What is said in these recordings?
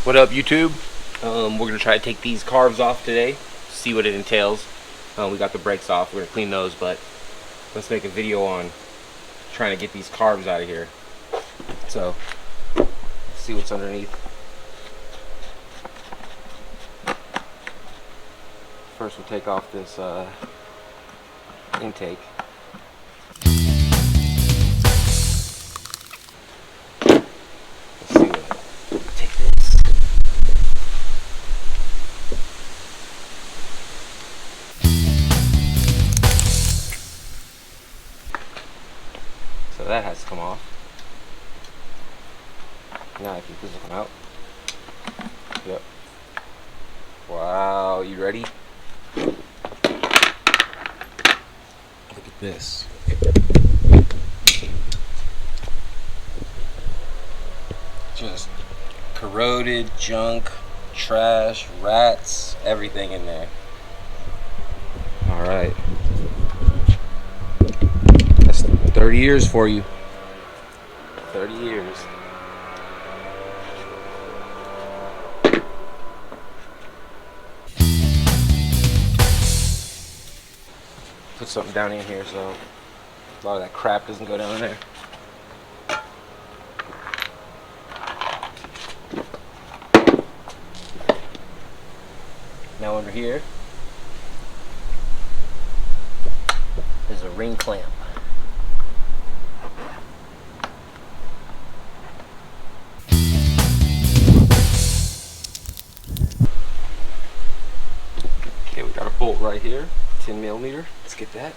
What up, YouTube? We're gonna try to take these carbs off today, see what it entails. We got the brakes off, we're gonna clean those, but let's make a video on trying to get these carbs out of here. So, let's see what's underneath. First we'll take off this intake. Let's see what, take this. So that has to come off. Now I think this will come out. Yep. Wow, you ready? Look at this. Just corroded junk, trash, rats, everything in there. Alright. That's 30 years for you. 30 years. Put something down in here so a lot of that crap doesn't go down in there. Now under here is a ring clamp. Okay, we got a bolt right here, 10 millimeter. Let's get that.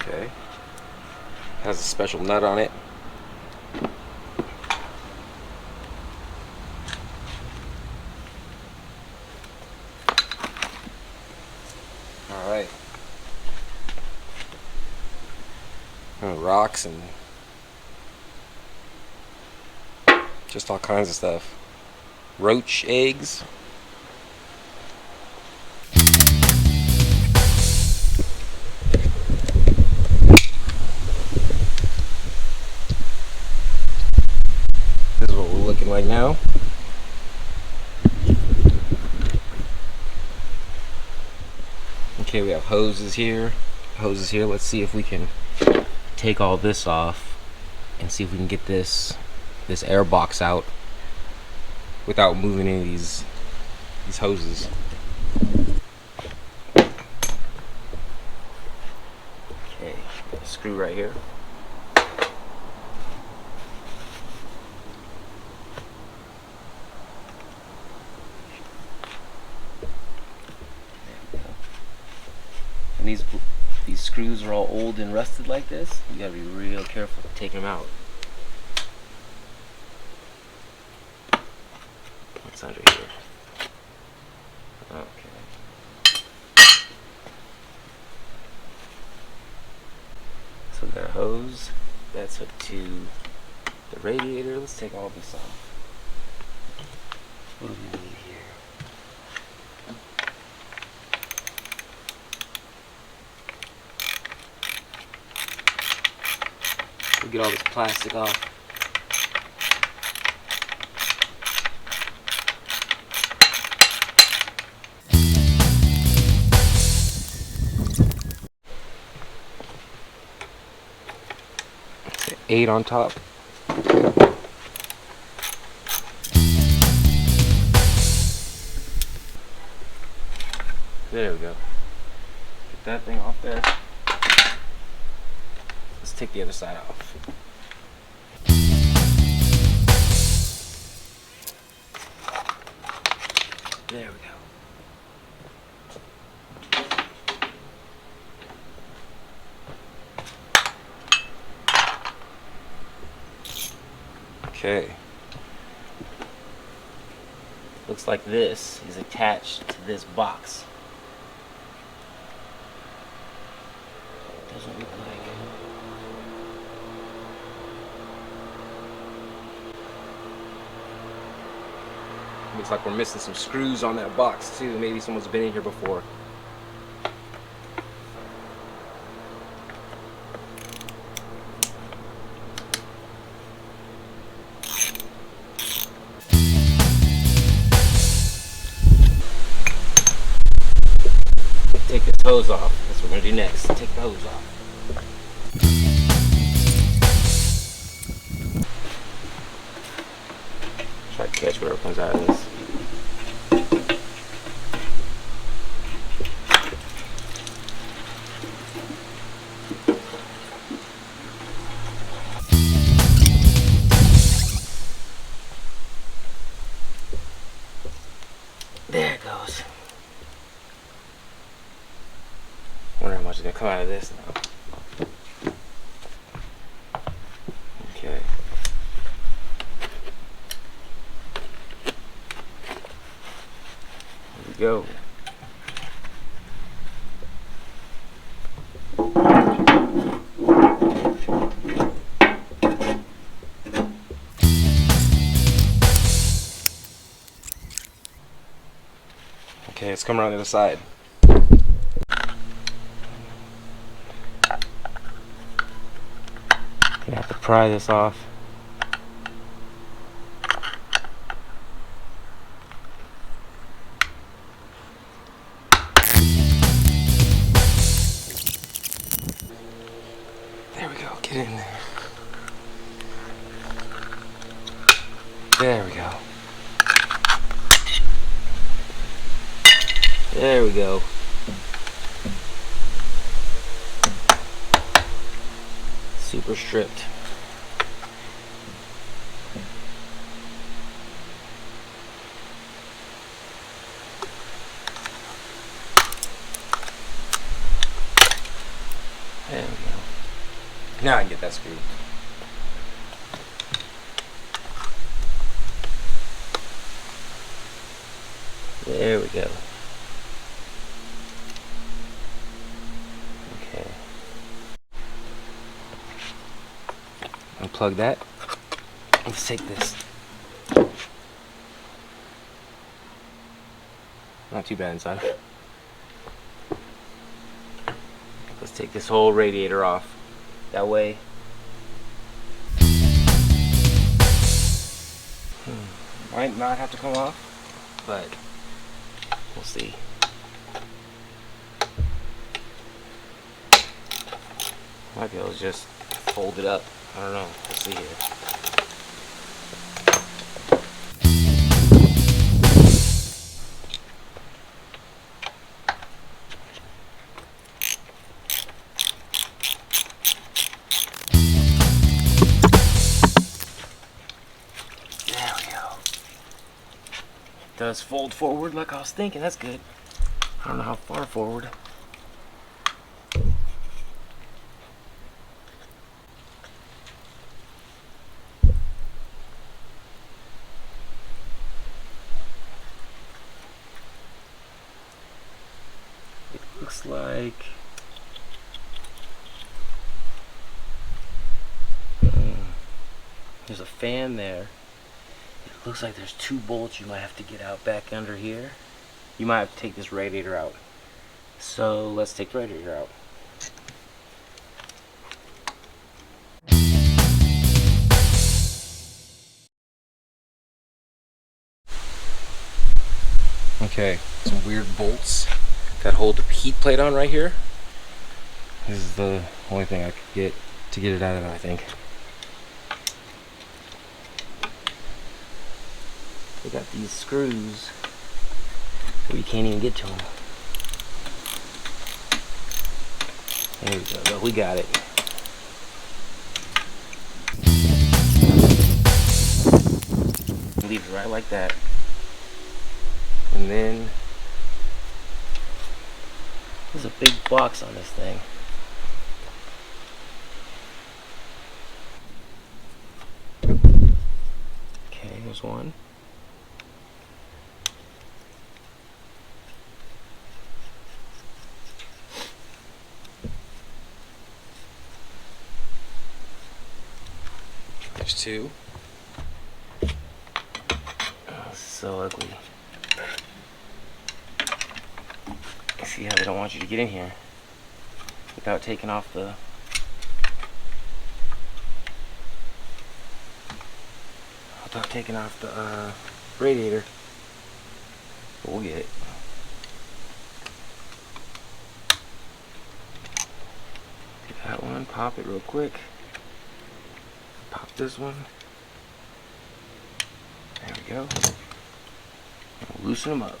Okay. Has a special nut on it. Alright. Rocks and just all kinds of stuff. Roach eggs. This is what we're looking like now. Okay, we have hoses here. Let's see if we can take all this off and see if we can get this air box out without moving any of these hoses. Okay, got a screw right here. And these screws are all old and rusted like this. You gotta be real careful taking them out. What's under here? Okay. So we got a hose. That's hooked to the radiator. Let's take all this off. What do we need here? We'll get all this plastic off. Okay, 8 on top. There we go. Get that thing off there. Let's take the other side off. There we go. Okay. Looks like this is attached to this box. Doesn't look like. Looks like we're missing some screws on that box too. Maybe someone's been in here before. hose off. That's what we're gonna do next. Take the hose off. Try to catch whatever comes out of this. There it goes. Wonder how much is gonna come out of this now. Okay. Here we go. Okay, it's coming around the other side. Gonna have to pry this off. There we go, get in there. There we go. There we go. Super stripped. There we go. Now I can get that screw. There we go. Okay. Unplug that. Let's take this. Not too bad inside. Let's take this whole radiator off. That way. Might not have to come off, but we'll see. Might be able to just fold it up. I don't know. We'll see here. There we go. It does fold forward like I was thinking. That's good. I don't know how far forward. Looks like there's a fan there. It looks like there's 2 bolts you might have to get out back under here. You might have to take this radiator out. So let's take the radiator out. Okay, some weird bolts that hold the heat plate on right here. This is the only thing I could get to get it out of it, I think. They got these screws where you can't even get to them. There we go, but we got it. Leave it right like that. And then there's a big box on this thing. Okay, here's one. There's 2. Oh, so ugly. See how they don't want you to get in here without taking off the radiator. But we'll get it. Get that one, pop it real quick. Pop this one. There we go. And loosen them up.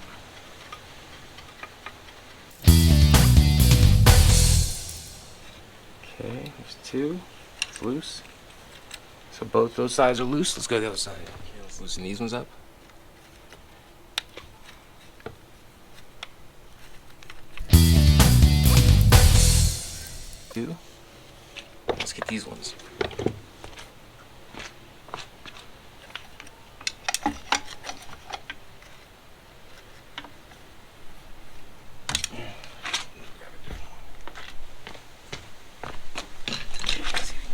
Okay, there's two. It's loose. So both those sides are loose. Let's go to the other side. Okay, let's loosen these ones up. Two. Let's get these ones.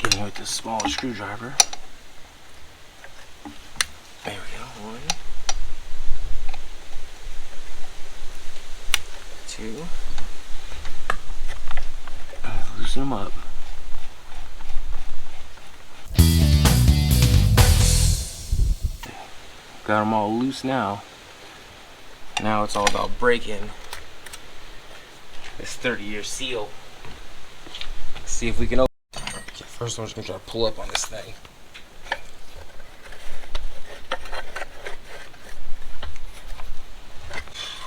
Get in with this small screwdriver. There we go. One. Two. Loosen them up. Got them all loose now. Now it's all about breaking this 30-year seal. Let's see if we can open. Okay, first I'm just gonna try to pull up on this thing.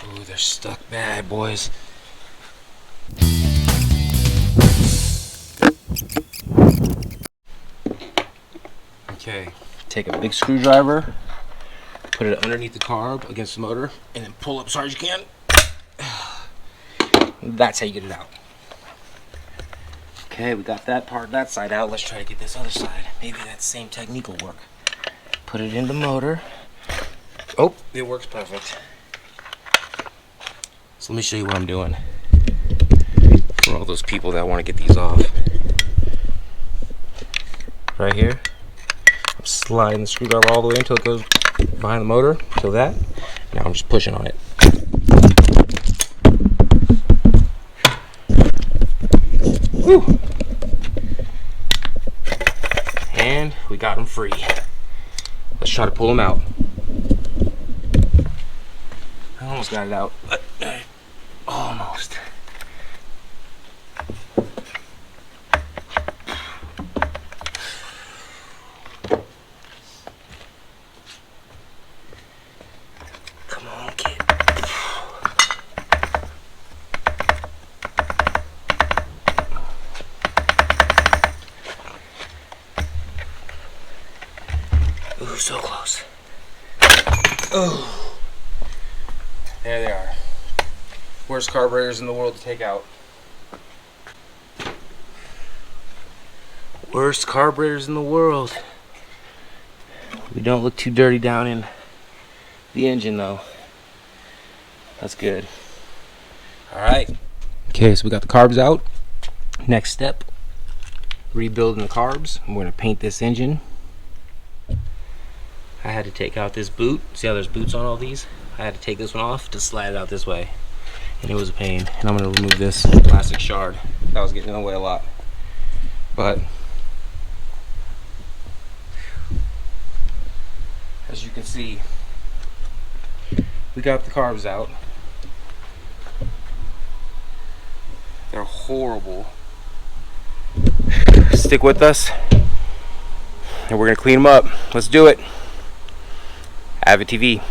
Ooh, they're stuck bad, boys. Okay, take a big screwdriver, put it underneath the carb against the motor, and then pull up as hard as you can. That's how you get it out. Okay, we got that part, that side out. Let's try to get this other side. Maybe that same technique will work. Put it in the motor. Oh, it works perfect. So let me show you what I'm doing for all those people that want to get these off. Right here, I'm sliding the screwdriver all the way until it goes behind the motor, till that. Now I'm just pushing on it. Woo! And we got them free. Let's try to pull them out. I almost got it out. Almost. Come on, kid. Ooh, so close. Oh. There they are. Worst carburetors in the world to take out. Worst carburetors in the world. We don't look too dirty down in the engine though. That's good. Alright. Okay, so we got the carbs out. Next step, rebuilding the carbs. I'm going to paint this engine. I had to take out this boot. See how there's boots on all these? I had to take this one off to slide it out this way. And it was a pain. And I'm going to remove this plastic shard. That was getting in the way a lot. But as you can see, we got the carbs out. They're horrible. Stick with us. And we're going to clean them up. Let's do it. AvidTV.